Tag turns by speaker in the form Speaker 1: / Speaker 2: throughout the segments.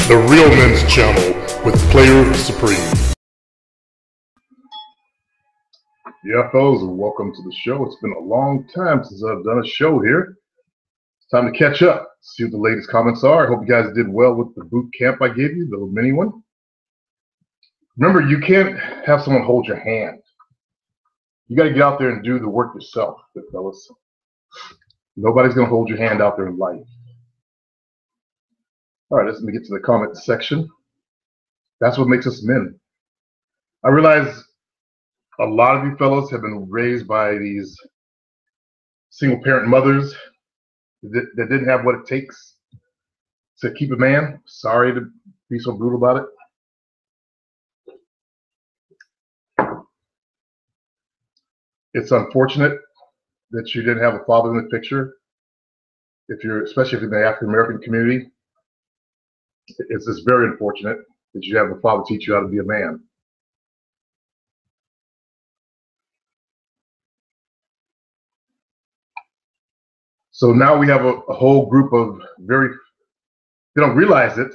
Speaker 1: the Real Men's Channel with Player Supreme.
Speaker 2: Yeah, fellas, and welcome to the show. It's been a long time since I've done a show here. It's time to catch up, see what the latest comments are. I hope you guys did well with the boot camp I gave you, the little mini one. Remember, you can't have someone hold your hand. You got to get out there and do the work yourself, good fellas. Nobody's going to hold your hand out there in life. All right, let me get to the comment section. That's what makes us men. I realize a lot of you fellows have been raised by these single-parent mothers that didn't have what it takes to keep a man. Sorry to be so brutal about it. It's unfortunate that you didn't have a father in the picture. Especially if you're in the African American community, it's very unfortunate that you have a father teach you how to be a man. So now we have a whole group of they don't realize it,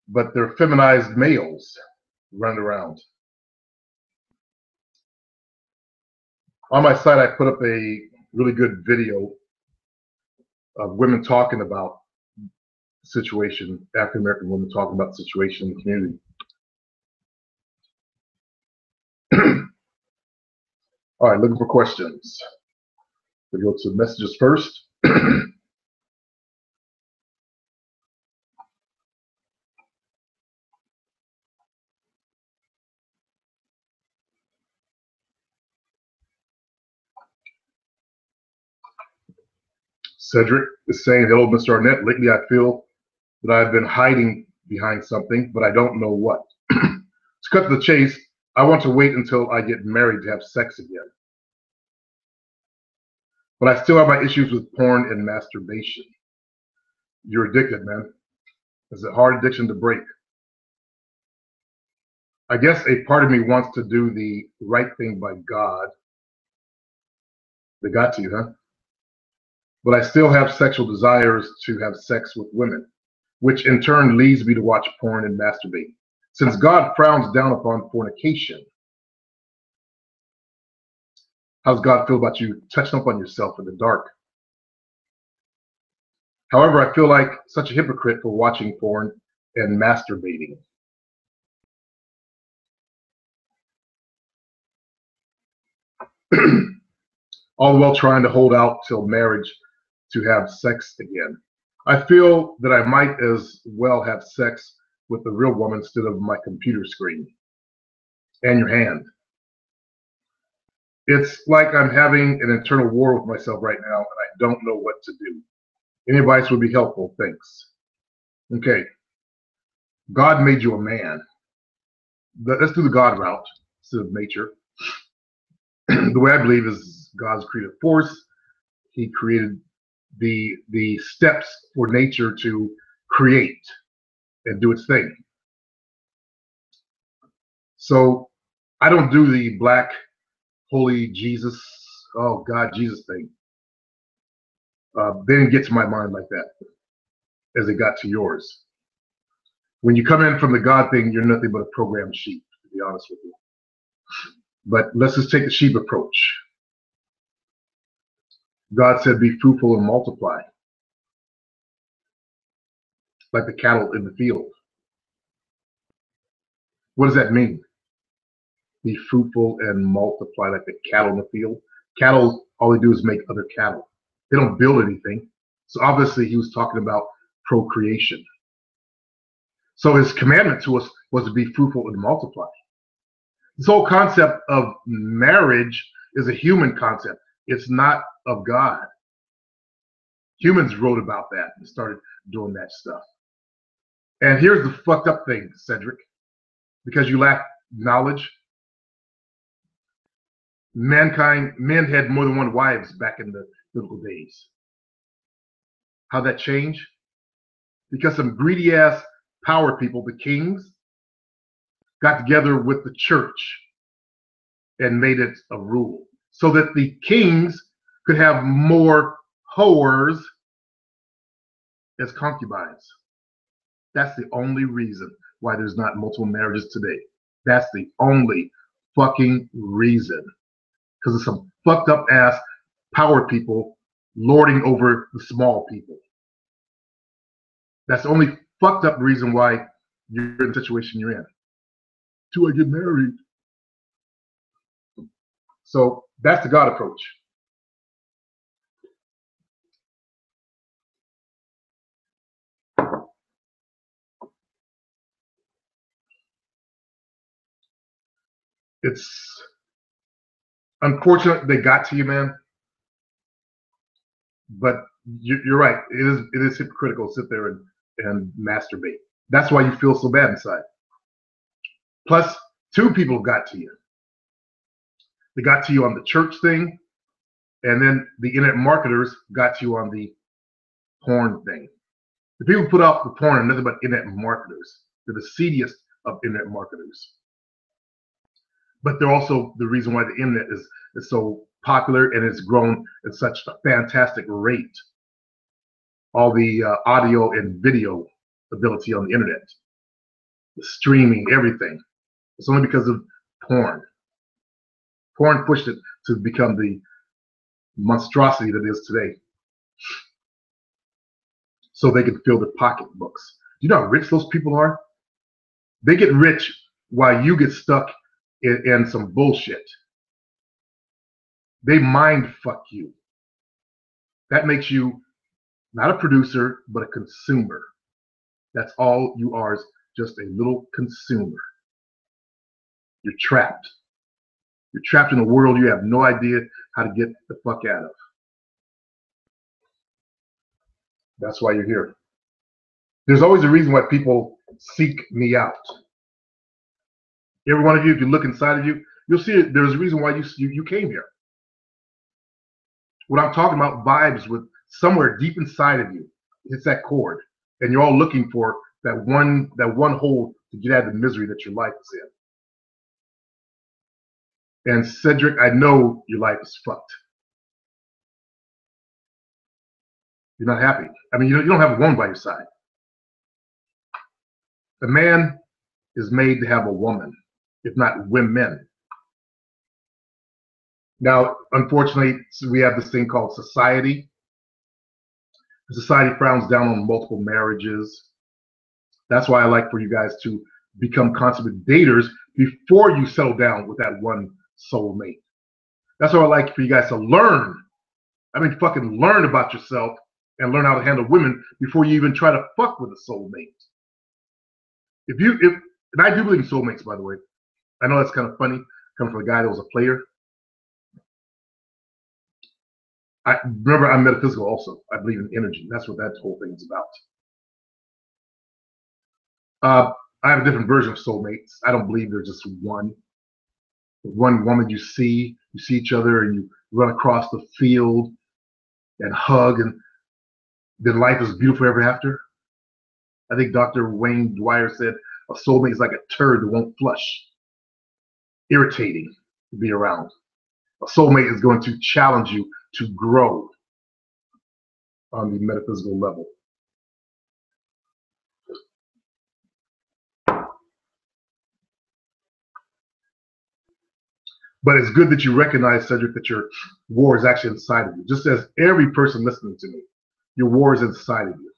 Speaker 2: but they're feminized males running around. On my site, I put up a really good video of women talking about the situation, African American women talking about the situation in the community. All right, looking for questions. We go to messages first. Cedric is saying, hello, Mr. Arnett. Lately, I feel that I've been hiding behind something, but I don't know what. To cut to the chase, I want to wait until I get married to have sex again. But I still have my issues with porn and masturbation. You're addicted, man. It's a hard addiction to break. I guess a part of me wants to do the right thing by God. They got to you, huh? But I still have sexual desires to have sex with women, which in turn leads me to watch porn and masturbate. Since God frowns down upon fornication, how does God feel about you touching up on yourself in the dark? However, I feel like such a hypocrite for watching porn and masturbating. All the while trying to hold out till marriage to have sex again. I feel that I might as well have sex with the real woman instead of my computer screen and your hand. It's like I'm having an internal war with myself right now, and I don't know what to do. Any advice would be helpful. Thanks. Okay. God made you a man. Let's do the God route instead of nature. The way I believe is God's creative force. He created the steps for nature to create and do its thing. So I don't do the black holy Jesus, oh God, Jesus thing. They didn't get to my mind like that as it got to yours. When you come in from the God thing, you're nothing but a programmed sheep, to be honest with you. But let's just take the sheep approach. God said, be fruitful and multiply, like the cattle in the field. What does that mean? Be fruitful and multiply like the cattle in the field. Cattle, all they do is make other cattle. They don't build anything. So obviously he was talking about procreation. So his commandment to us was to be fruitful and multiply. This whole concept of marriage is a human concept. It's not of God. Humans wrote about that and started doing that stuff. And here's the fucked up thing, Cedric. Because you lack knowledge, men had more than one wives back in the biblical days. How'd that change? Because some greedy ass power people, the kings, got together with the church and made it a rule so that the kings could have more whores as concubines. That's the only reason why there's not multiple marriages today. That's the only fucking reason. Because of some fucked up ass power people lording over the small people. That's the only fucked up reason why you're in the situation you're in. Till I get married. So that's the God approach. It's unfortunate they got to you, man. But you're right. It is hypocritical to sit there and masturbate. That's why you feel so bad inside. Plus, two people got to you. They got to you on the church thing, and then the internet marketers got you on the porn thing. The people who put out the porn are nothing but internet marketers. They're the seediest of internet marketers. But they're also the reason why the internet is so popular and it's grown at such a fantastic rate. All the audio and video ability on the internet, the streaming, everything. It's only because of porn. Porn pushed it to become the monstrosity that it is today. So they can fill their pocketbooks. Do you know how rich those people are? They get rich while you get stuck in some bullshit. They mind fuck you. That makes you not a producer, but a consumer. That's all you are, is just a little consumer. You're trapped. You're trapped in a world you have no idea how to get the fuck out of. That's why you're here. There's always a reason why people seek me out. Every one of you, if you look inside of you, you'll see it. There's a reason why you came here. What I'm talking about vibes with somewhere deep inside of you. It's that chord. And you're all looking for that one hole to get out of the misery that your life is in. And Cedric, I know your life is fucked. You're not happy. I mean, you don't have a woman by your side. A man is made to have a woman, if not women. Now, unfortunately, we have this thing called society. Society frowns down on multiple marriages. That's why I like for you guys to become consummate daters before you settle down with that one soulmate. That's why I like for you guys to learn. I mean, fucking learn about yourself and learn how to handle women before you even try to fuck with a soulmate. And I do believe in soulmates, by the way. I know that's kind of funny coming from a guy that was a player. Remember, I'm metaphysical also. I believe in energy. That's what that whole thing is about. I have a different version of soulmates. I don't believe there's just one woman you see each other and you run across the field and hug, and then life is beautiful ever after. I think Dr. Wayne Dwyer said a soulmate is like a turd that won't flush. Irritating to be around. A soulmate is going to challenge you to grow on the metaphysical level. But it's good that you recognize, Cedric, that your war is actually inside of you. Just as every person listening to me, your war is inside of you.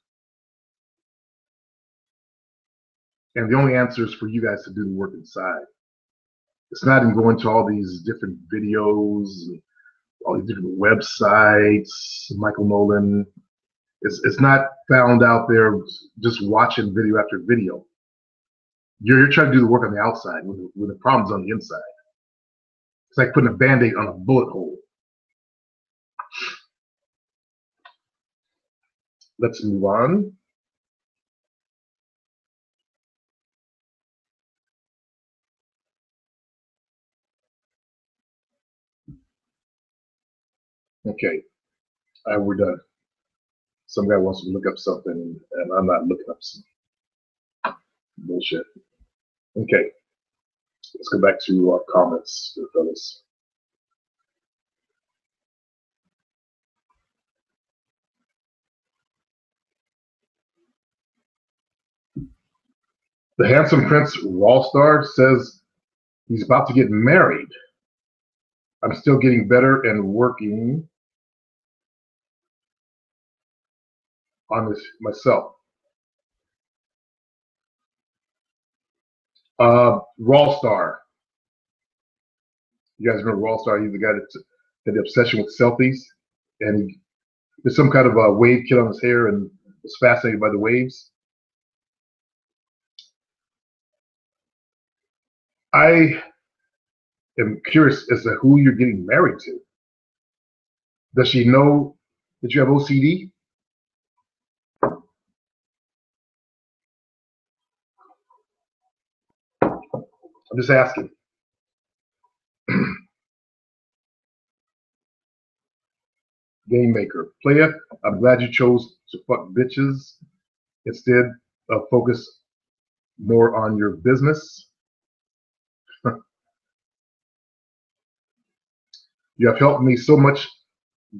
Speaker 2: And the only answer is for you guys to do the work inside. It's not in going to all these different videos, and all these different websites, Michael Nolan. It's not found out there just watching video after video. You're trying to do the work on the outside when the problem's on the inside. It's like putting a Band-Aid on a bullet hole. Let's move on. Okay, we're done. Some guy wants to look up something, and I'm not looking up some bullshit. Okay, let's go back to our comments, fellas. The handsome Prince Wallstar says he's about to get married. I'm still getting better and working on this myself. Wallstar. You guys remember Wallstar? He's the guy that had the obsession with selfies, and there's some kind of a wave kit on his hair and was fascinated by the waves. I am curious as to who you're getting married to. Does she know that you have OCD? I'm just asking. Game maker. Player, I'm glad you chose to fuck bitches instead of focus more on your business. You have helped me so much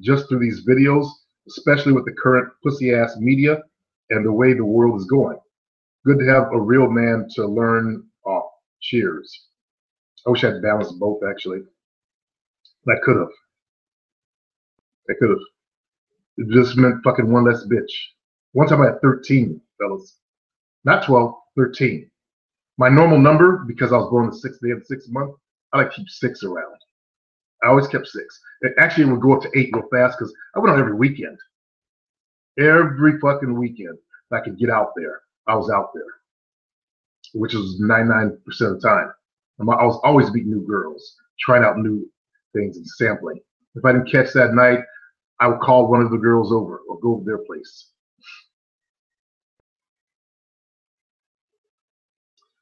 Speaker 2: just through these videos, especially with the current pussy-ass media and the way the world is going. Good to have a real man to learn off. Cheers. I wish I had balanced both, actually. I could have. I could have. It just meant fucking one less bitch. One time I had 13, fellas. Not 12, 13. My normal number, because I was born the 6th day of the 6th month, I like to keep 6 around. I always kept 6. It actually would go up to 8 real fast because I went out every weekend. Every fucking weekend. If I could get out there, I was out there, which was 99% of the time. I was always meeting new girls, trying out new things and sampling. If I didn't catch that night, I would call one of the girls over or go to their place.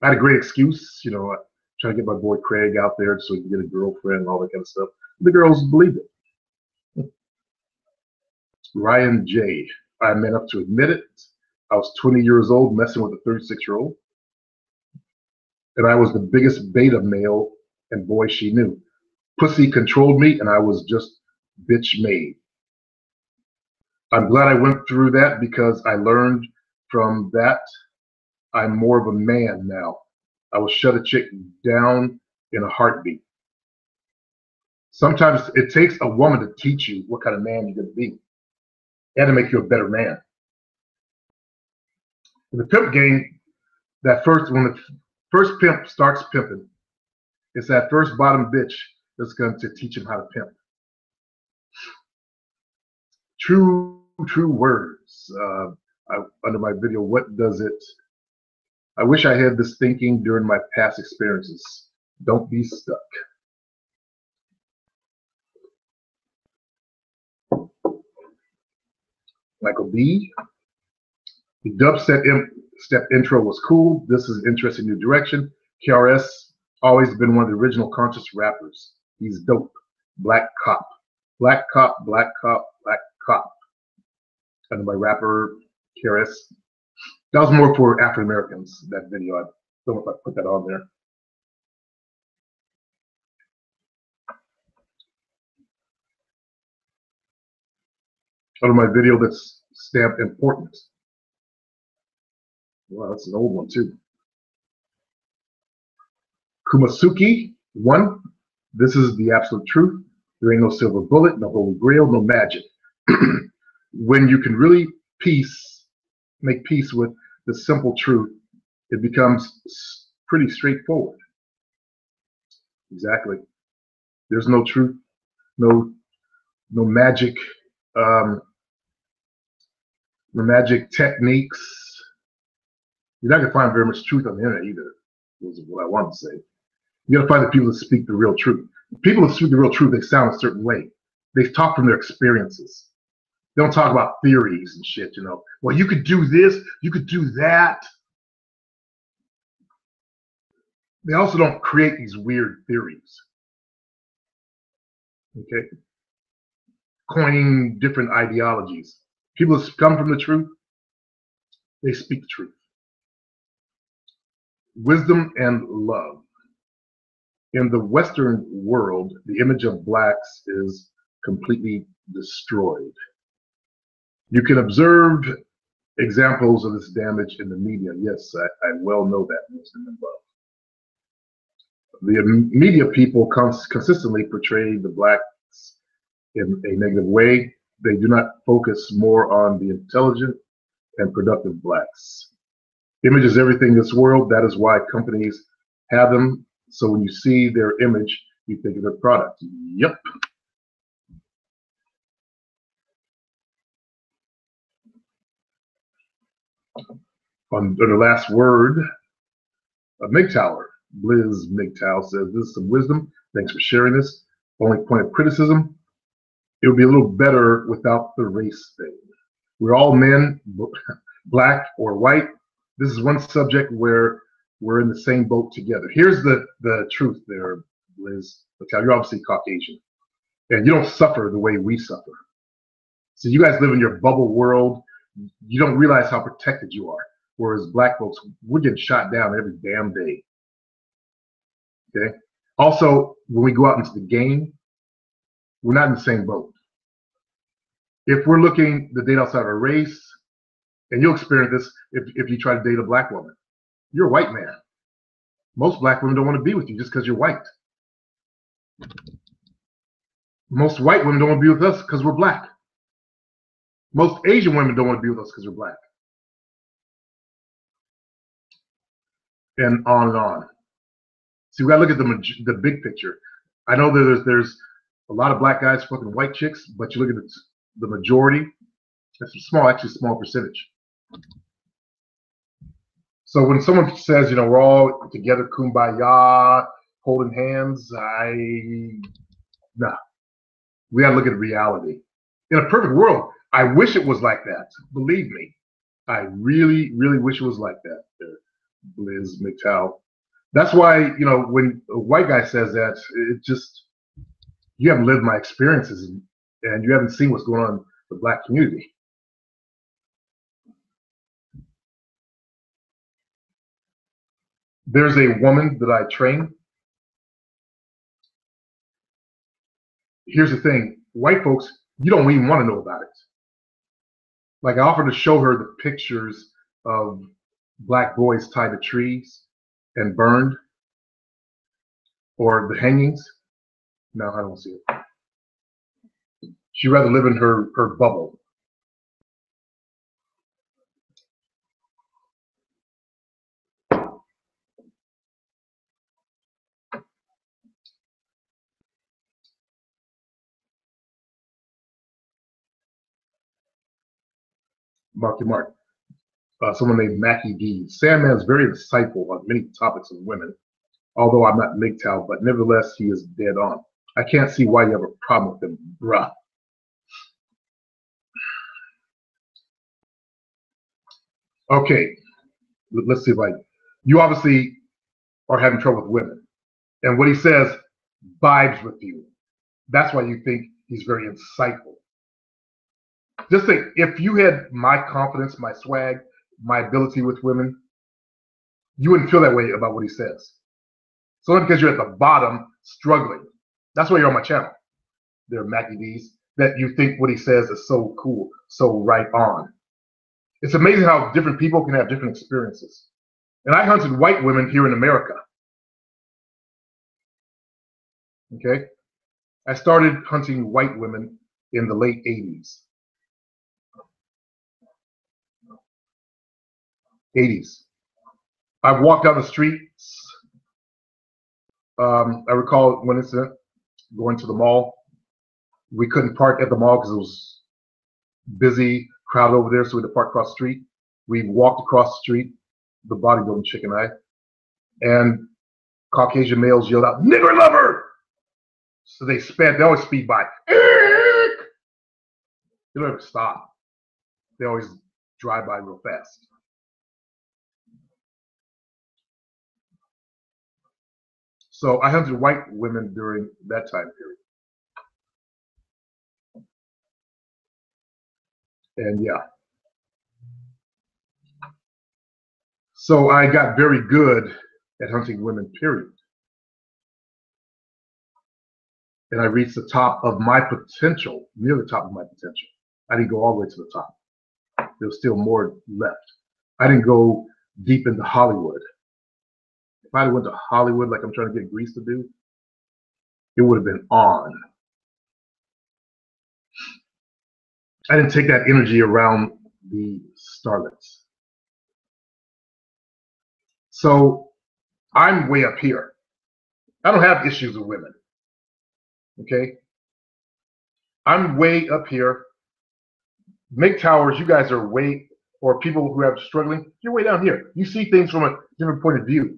Speaker 2: I had a great excuse, you know, trying to get my boy Craig out there so he could get a girlfriend and all that kind of stuff. The girls believed it. Ryan J. I man up to admit it. I was 20 years old messing with a 36-year-old. And I was the biggest beta male, and boy, she knew. Pussy controlled me, and I was just bitch made. I'm glad I went through that because I learned from that. I'm more of a man now. I will shut a chick down in a heartbeat. Sometimes it takes a woman to teach you what kind of man you're going to be and to make you a better man. In the pimp game, when the first pimp starts pimping, it's that first bottom bitch that's going to teach him how to pimp. True words. Under my video, what does it? I wish I had this thinking during my past experiences. Don't be stuck. Michael B. The dubstep intro was cool. This is an interesting new direction. KRS always been one of the original conscious rappers. He's dope. Black cop. Black cop, black cop, black cop. Under my rapper KRS. That was more for African Americans, that video. I don't know if I put that on there. Under my video that's stamped important. Wow, that's an old one too. Kumasuki 1. This is the absolute truth. There ain't no silver bullet, no holy grail, no magic. When you can really make peace with the simple truth, it becomes pretty straightforward. Exactly. There's no truth, no magic, no magic techniques. You're not gonna find very much truth on the internet either. Is what I want to say. You gotta find the people that speak the real truth. People that speak the real truth, they sound a certain way. They talk from their experiences. They don't talk about theories and shit, you know. Well, you could do this, you could do that. They also don't create these weird theories. Okay? Coining different ideologies. People that come from the truth, they speak the truth. Wisdom and love. In the Western world, the image of blacks is completely destroyed. You can observe Examples of this damage in the media. Yes, I well know that, Mr. Menlo. The media people consistently portray the blacks in a negative way. They do not focus more on the intelligent and productive blacks. Image is everything in this world. That is why companies have them. So when you see their image, you think of their product. Yep. On the last word, MGTOWer, Blizz MGTOW says, this is some wisdom. Thanks for sharing this. Only point of criticism, it would be a little better without the race thing. We're all men, black or white. This is one subject where we're in the same boat together. Here's the truth there, Liz. You're obviously Caucasian, and you don't suffer the way we suffer. So you guys live in your bubble world. You don't realize how protected you are. Whereas black folks, we're getting shot down every damn day. Okay. Also, when we go out into the game, we're not in the same boat. If we're looking to date outside our race, and you'll experience this if you try to date a black woman, you're a white man. Most black women don't want to be with you just because you're white. Most white women don't want to be with us because we're black. Most Asian women don't want to be with us because we're black. And on and on. See, we gotta look at the big picture. I know that there's a lot of black guys fucking white chicks, but you look at the majority, that's a small percentage. So when someone says, we're all together, kumbaya, holding hands, nah. We gotta look at reality. In a perfect world, I wish it was like that. Believe me, I really, really wish it was like that. Liz McTowell. That's why, when a white guy says that, it just, you haven't lived my experiences and you haven't seen what's going on in the black community. There's a woman that I train. Here's the thing, white folks, you don't even want to know about it. Like, I offered to show her the pictures of black boys tied to trees and burned, or the hangings. No, I don't see it. She'd rather live in her bubble. Marky Mark. Someone named Mackie D. Sandman is very insightful on many topics of women, although I'm not MGTOW, but nevertheless, he is dead on. I can't see why you have a problem with him, bruh. Okay, let's see if you obviously are having trouble with women. And what he says vibes with you. That's why you think he's very insightful. Just think, if you had my confidence, my swag, my ability with women, you wouldn't feel that way about what he says. So not because you're at the bottom struggling. That's why you're on my channel. There are Mackie D's, that you think what he says is so cool, so right on. It's amazing how different people can have different experiences. And I hunted white women here in America. Okay? I started hunting white women in the late 80s. 80s. I've walked down the streets. I recall one incident going to the mall. We couldn't park at the mall because it was busy, crowd over there, so we had to park across the street. We walked across the street, the bodybuilding chick and I, and Caucasian males yelled out, "Nigger lover!" So they always speed by. They don't ever stop. They always drive by real fast. So I hunted white women during that time period. And yeah. So I got very good at hunting women, period. And I reached the top of my potential, near the top of my potential. I didn't go all the way to the top. there was still more left. I didn't go deep into Hollywood. If I went to Hollywood like I'm trying to get Grease to do, it would have been on. I didn't take that energy around the starlets. So I'm way up here. I don't have issues with women. Okay? I'm way up here. MGTOWers, you guys are way, or people who are struggling, you're way down here. You see things from a different point of view.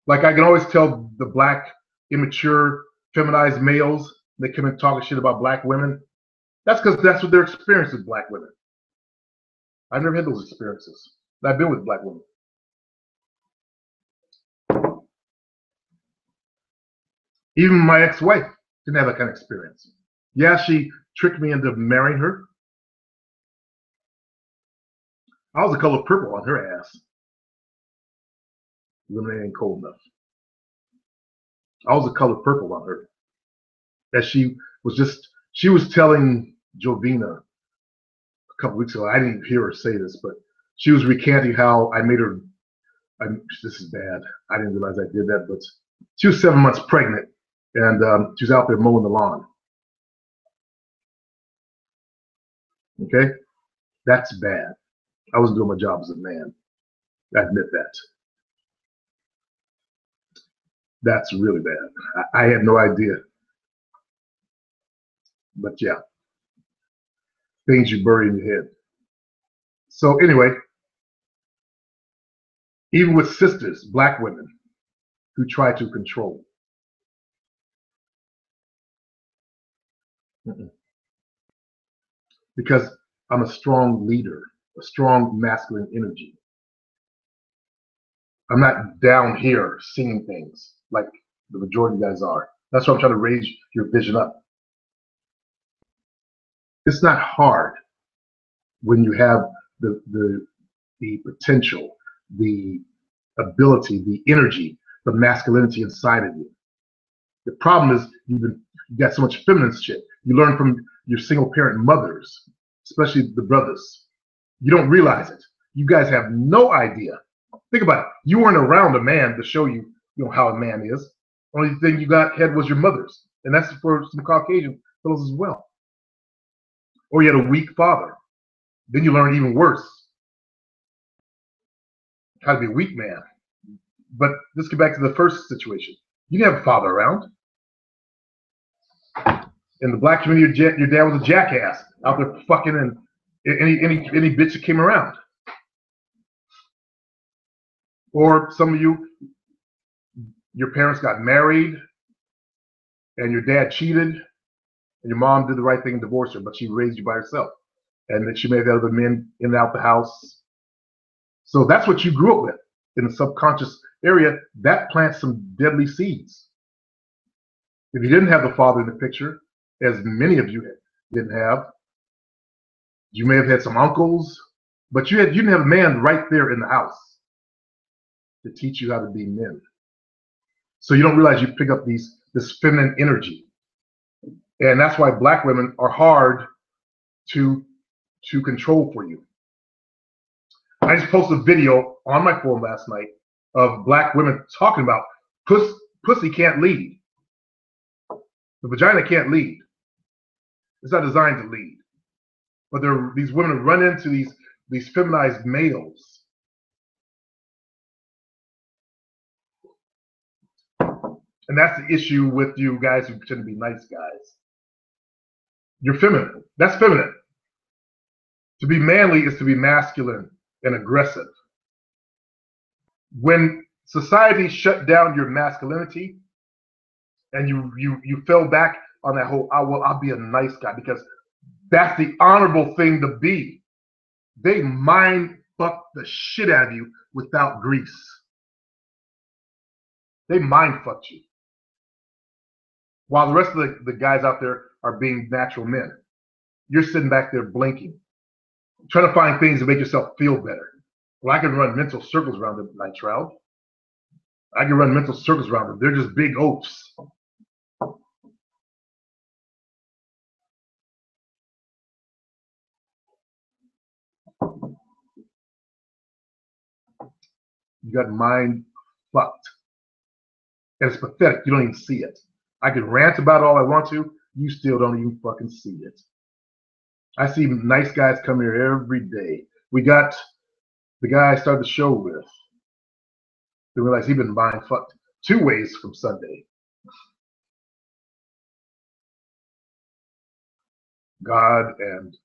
Speaker 2: Like I can always tell the black, immature, feminized males that come and talk shit about black women. That's because that's what their experience with black women. I've never had those experiences. I've been with black women. Even my ex-wife didn't have that kind of experience. Yeah, she tricked me into marrying her. I was the color purple on her ass. Lemonade ain't cold enough. I was the color purple on her. As she was telling Jovina a couple weeks ago, I didn't hear her say this, but she was recanting how I made her, this is bad. I didn't realize I did that, but she was 7 months pregnant and she was out there mowing the lawn. Okay? That's bad. I wasn't doing my job as a man. I admit that. That's really bad. I had no idea. But yeah, things you bury in your head. So anyway, even with sisters, black women, who try to control. Because I'm a strong leader, a strong masculine energy. I'm not down here singing things like the majority of you guys are. That's why I'm trying to raise your vision up. It's not hard when you have the potential, the ability, the energy, the masculinity inside of you. The problem is you got so much feminine shit. You learn from your single parent mothers, especially the brothers. You don't realize it. You guys have no idea. Think about it. You weren't around a man to show you, how a man is. Only thing you had was your mother's, and that's for some Caucasian fellows as well. Or you had a weak father. Then you learn even worse how to be a weak man. But let's get back to the first situation. You didn't have a father around. In the black community, your dad was a jackass out there fucking and any bitch that came around. Or some of you, your parents got married and your dad cheated and your mom did the right thing and divorced her, but she raised you by herself. And then she may have had other men in and out the house. So that's what you grew up with in the subconscious area. That plants some deadly seeds. If you didn't have the father in the picture, as many of you didn't have, you may have had some uncles, but you didn't have a man right there in the house to teach you how to be men. So you don't realize you pick up this feminine energy. And that's why black women are hard to control for you. I just posted a video on my forum last night of black women talking about pussy can't lead. The vagina can't lead. It's not designed to lead. But these women run into these feminized males. And that's the issue with you guys who pretend to be nice guys. You're feminine. That's feminine. To be manly is to be masculine and aggressive. When society shut down your masculinity and you fell back on that whole, I'll be a nice guy because that's the honorable thing to be. They mind fuck the shit out of you without grease. They mind fucked you. While the rest of the guys out there are being natural men. You're sitting back there blinking, trying to find things to make yourself feel better. Well, I can run mental circles around them, Night Shroud. I can run mental circles around them. They're just big oafs. You got mind fucked. And it's pathetic. You don't even see it. I can rant about it all I want to. You still don't even fucking see it. I see nice guys come here every day. We got the guy I started the show with. They realize he's been mind fucked 2 ways from Sunday. God and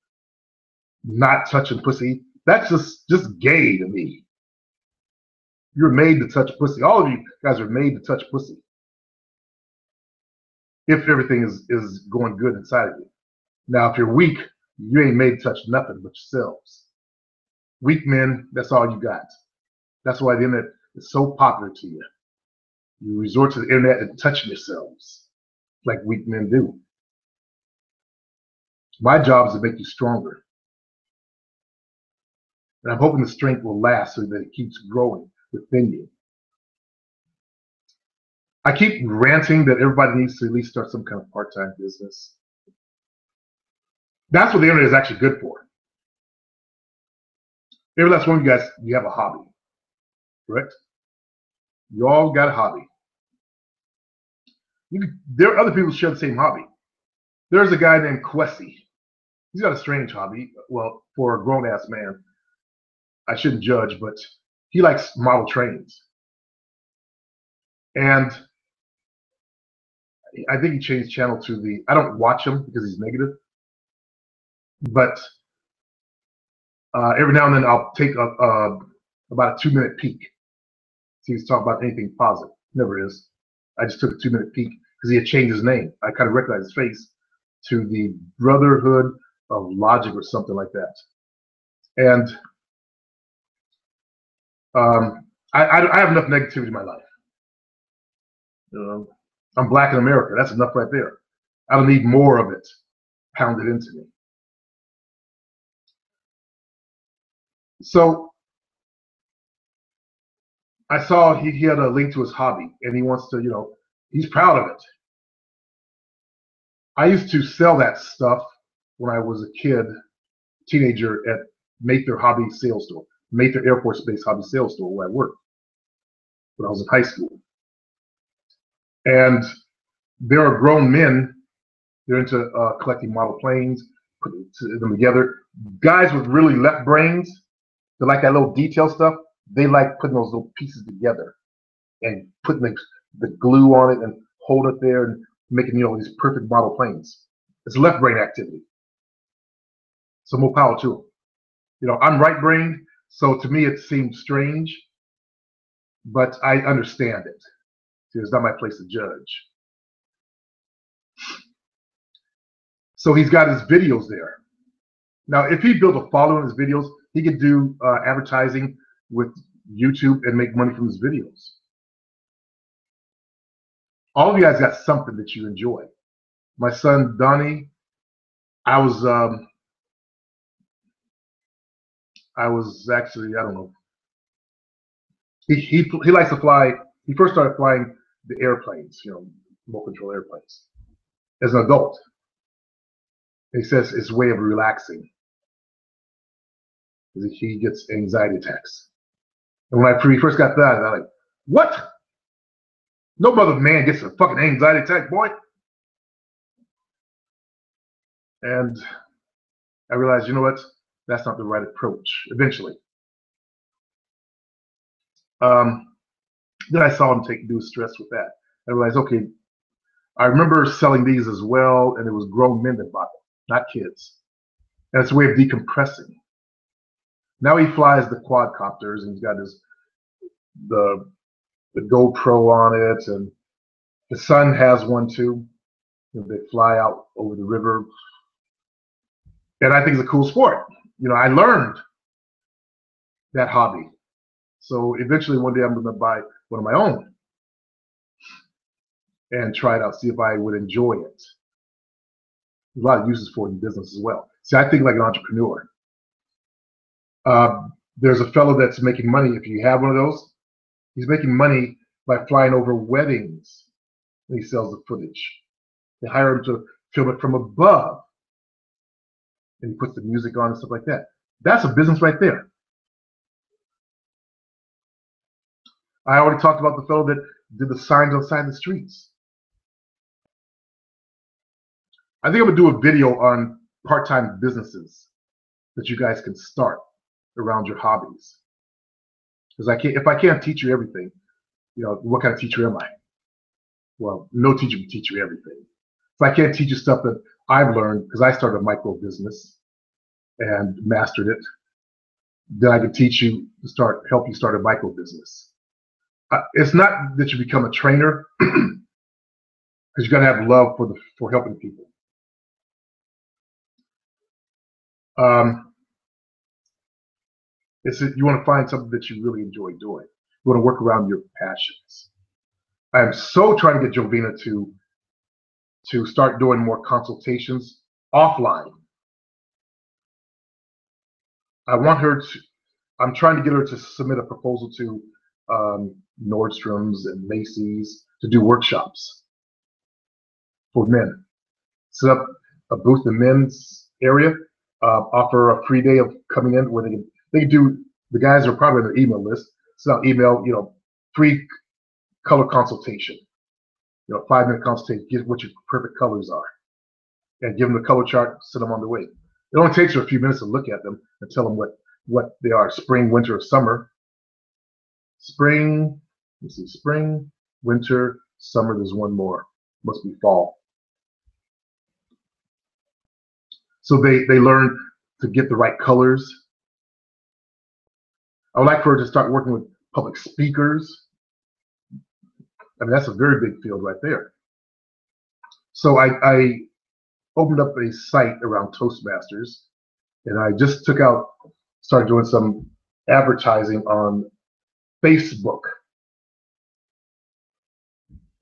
Speaker 2: not touching pussy. That's just gay to me. You're made to touch pussy. All of you guys are made to touch pussy. If everything is going good inside of you. Now, if you're weak, you ain't made to touch nothing but yourselves. Weak men, that's all you got. That's why the internet is so popular to you. You resort to the internet and touching yourselves like weak men do. My job is to make you stronger. And I'm hoping the strength will last so that it keeps growing within you. I keep ranting that everybody needs to at least start some kind of part-time business. That's what the internet is actually good for. Every last one of you guys, you have a hobby, correct? You all got a hobby. There are other people who share the same hobby. There's a guy named Kwesi. He's got a strange hobby. Well, for a grown-ass man, I shouldn't judge, but he likes model trains. And I think he changed channel to the, I don't watch him because he's negative, but every now and then I'll take about a 2-minute peek. See if he's talking about anything positive. Never is. I just took a 2-minute peek because he had changed his name. I kind of recognized his face to the Brotherhood of Logic or something like that. And I have enough negativity in my life. I'm black in America. That's enough right there. I don't need more of it pounded into me. So I saw he had a link to his hobby, and he wants to, he's proud of it. I used to sell that stuff when I was a kid, teenager, at Mather Hobby Sales Store, Mather Air Force Base Hobby Sales Store, where I worked when I was in high school. And there are grown men, they're into collecting model planes, putting them together. Guys with really left brains, they like that little detail stuff. They like putting those little pieces together and putting the glue on it and hold it there and making, these perfect model planes. It's left brain activity. So more power to them. I'm right brained, so to me it seems strange, but I understand it. See, it's not my place to judge. So he's got his videos there. Now, if he built a following in his videos, he could do advertising with YouTube and make money from his videos. All of you guys got something that you enjoy. My son, Donnie, I was actually, I don't know. He likes to fly. He first started flying the airplanes, remote control airplanes, as an adult. He says it's a way of relaxing. He gets anxiety attacks. And when I first got that, I was like, what? No mother man gets a fucking anxiety attack, boy. And I realized, you know what? That's not the right approach, eventually. Then I saw him do stress with that. I realized, okay, I remember selling these as well, and it was grown men that bought them, not kids. And it's a way of decompressing. Now he flies the quadcopters, and he's got the GoPro on it, and his son has one too. They fly out over the river, and I think it's a cool sport. I learned that hobby. So eventually one day I'm going to buy one of my own and try it out, see if I would enjoy it. There's a lot of uses for it in business as well. See, I think like an entrepreneur. There's a fellow that's making money. If you have one of those, he's making money by flying over weddings. And he sells the footage. They hire him to film it from above. And he puts the music on and stuff like that. That's a business right there. I already talked about the fellow that did the signs outside the streets. I think I'm gonna do a video on part-time businesses that you guys can start around your hobbies. Because if I can't teach you everything, what kind of teacher am I? Well, no teacher can teach you everything. If I can't teach you stuff that I've learned, because I started a micro business and mastered it, then I can teach you to help you start a micro business. It's not that you become a trainer, because you got to have love for helping people. You want to find something that you really enjoy doing. You want to work around your passions. I am so trying to get Jovina to start doing more consultations offline. I'm trying to get her to submit a proposal to Nordstrom's and Macy's to do workshops for men. Set up a booth in the men's area, offer a free day of coming in where they can do, the guys are probably on their email list, send out email, free color consultation, 5-minute consultation, get what your perfect colors are, and give them the color chart, send them on their way. It only takes you a few minutes to look at them and tell them what they are: spring, winter, or summer. Spring, let's see, spring, winter, summer. There's one more. Must be fall. So they learn to get the right colors. I would like for her to start working with public speakers. I mean, that's a very big field right there. So I opened up a site around Toastmasters, and I just started doing some advertising on Facebook.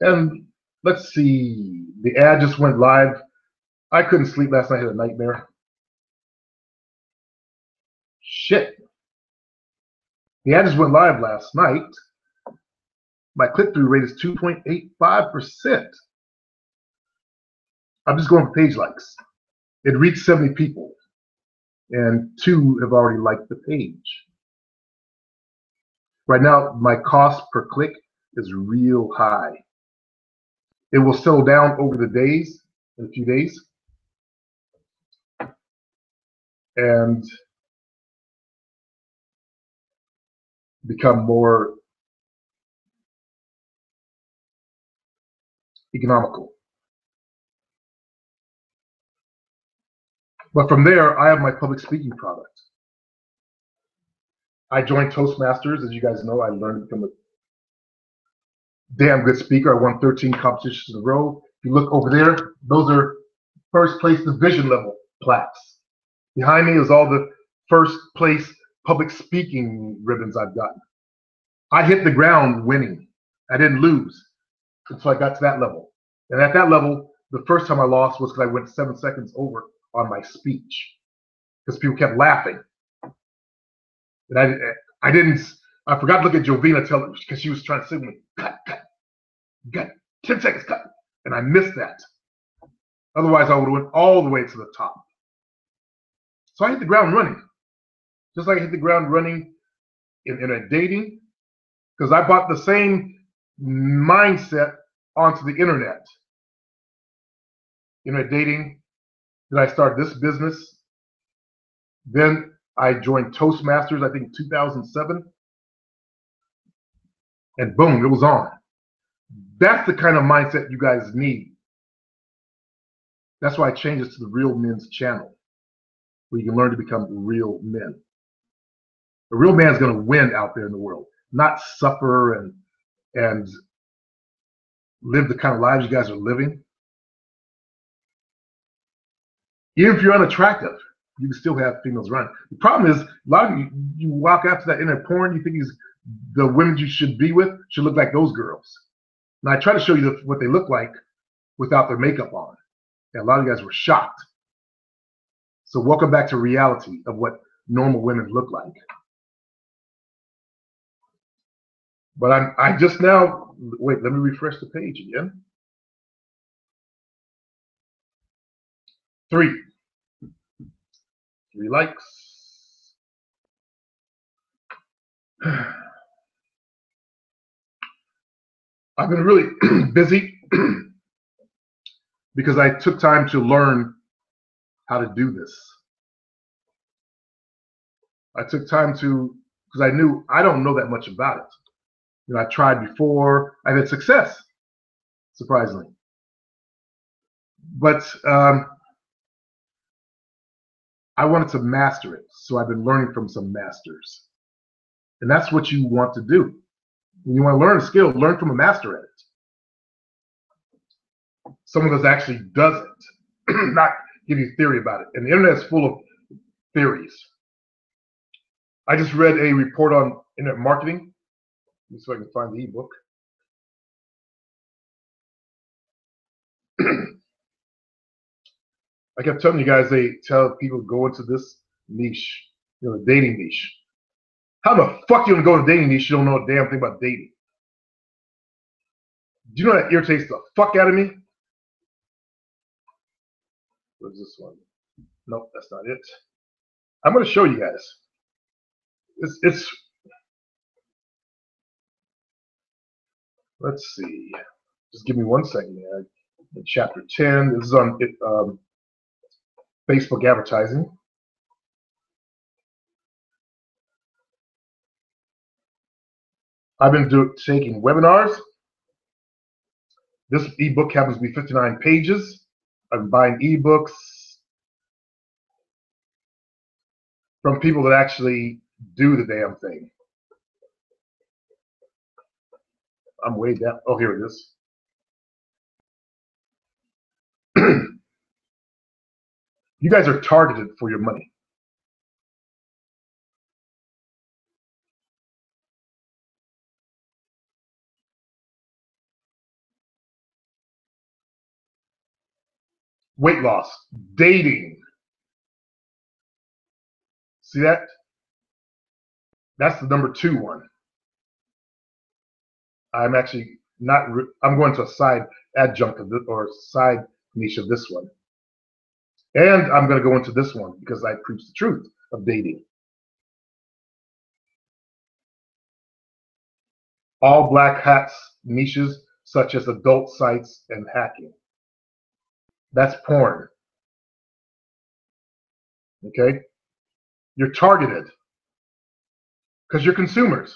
Speaker 2: And let's see, the ad just went live. I couldn't sleep last night, I had a nightmare. Shit. The ad just went live last night. My click-through rate is 2.85%. I'm just going for page likes. It reached 70 people, and 2 have already liked the page. Right now, my cost per click is real high. It will settle down over the days, in a few days, and become more economical. But from there, I have my public speaking product. I joined Toastmasters. As you guys know, I learned to become a damn good speaker. I won 13 competitions in a row. If you look over there, those are first place division level plaques. Behind me is all the first place public speaking ribbons I've gotten. I hit the ground winning. I didn't lose until I got to that level. And at that level, the first time I lost was because I went 7 seconds over on my speech because people kept laughing. And I forgot to look at Jovina because she was trying to signal me, cut, 10 seconds, cut. And I missed that. Otherwise, I would have went all the way to the top. So I hit the ground running. Just like I hit the ground running in a dating, because I brought the same mindset onto the internet. In a dating, then I started this business. Then I joined Toastmasters, I think 2007. And boom, it was on. That's the kind of mindset you guys need. That's why I changed it to the Real Men's channel, where you can learn to become real men. A real man is going to win out there in the world, not suffer and live the kind of lives you guys are living. Even if you're unattractive, you can still have females run. The problem is, a lot of you walk after that internet porn, you think the women you should be with should look like those girls. And I try to show you what they look like without their makeup on. And a lot of you guys were shocked. So welcome back to reality of what normal women look like. But I just now, wait, let me refresh the page again. 3 likes. I've been really busy because I took time to learn how to do this. I took time to, because I knew I don't know that much about it. You know, I tried before, I've had success, surprisingly. But I wanted to master it, so I've been learning from some masters. And that's what you want to do. When you want to learn a skill, learn from a master at it. Someone that actually does it, not give you theory about it. And the internet is full of theories. I just read a report on internet marketing, so I can find the ebook. I kept telling you guys, they tell people to go into this niche, you know, the dating niche. How the fuck you gonna go to dating niche? You don't know a damn thing about dating. Do you know that irritates the fuck out of me? What's this one? Nope, that's not it. I'm gonna show you guys. It's let's see. Just give me 1 second here. In chapter 10. This is on Facebook advertising. I've been taking webinars. This ebook happens to be 59 pages. I'm buying ebooks from people that actually do the damn thing. I'm way down. Oh, here it is. You guys are targeted for your money. Weight loss, dating. See that? That's the number 2 one. I'm actually not, I'm going to a side adjunct of this, or side niche of this one. And I'm going to go into this one because I preach the truth of dating. All black hats niches such as adult sites and hacking. That's porn. Okay? You're targeted because you're consumers.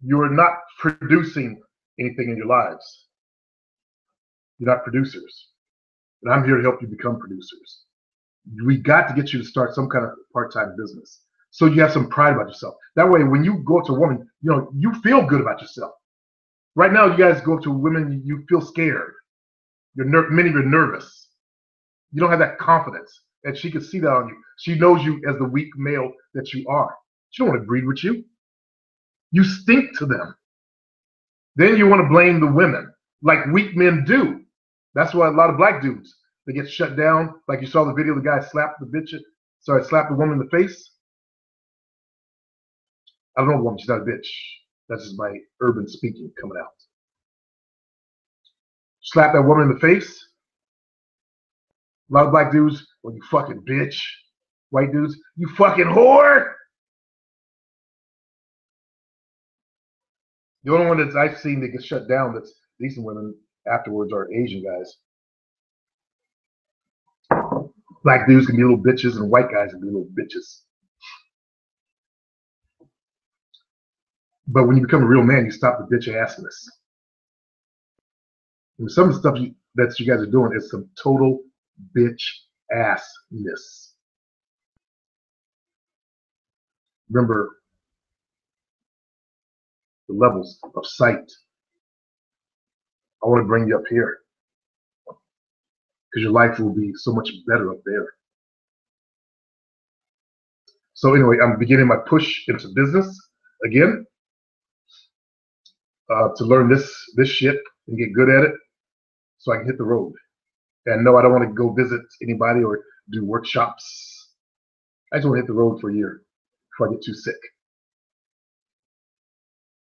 Speaker 2: You are not producing anything in your lives. You're not producers. And I'm here to help you become producers. We got to get you to start some kind of part-time business so you have some pride about yourself. That way, when you go to a woman, you know, you feel good about yourself. Right now, you guys go to women, you feel scared. Many of you are nervous. You don't have that confidence, and she can see that on you. She knows you as the weak male that you are. She don't want to breed with you. You stink to them. Then you want to blame the women, like weak men do. That's why a lot of black dudes, they get shut down. Like you saw the video, the guy slapped slapped the woman in the face. I don't know, woman, she's not a bitch. That's just my urban speaking coming out. Slap that woman in the face. A lot of black dudes, well, you fucking bitch. White dudes, you fucking whore. The only one that I've seen that gets shut down that's decent women afterwards are Asian guys. Black dudes can be little bitches and white guys can be little bitches. But when you become a real man, you stop the bitch assness. And some of the stuff that you guys are doing is some total bitch assness. Remember the levels of sight. I want to bring you up here because your life will be so much better up there. So anyway, I'm beginning my push into business again to learn this shit and get good at it so I can hit the road. And no, I don't want to go visit anybody or do workshops. I just want to hit the road for a year before I get too sick.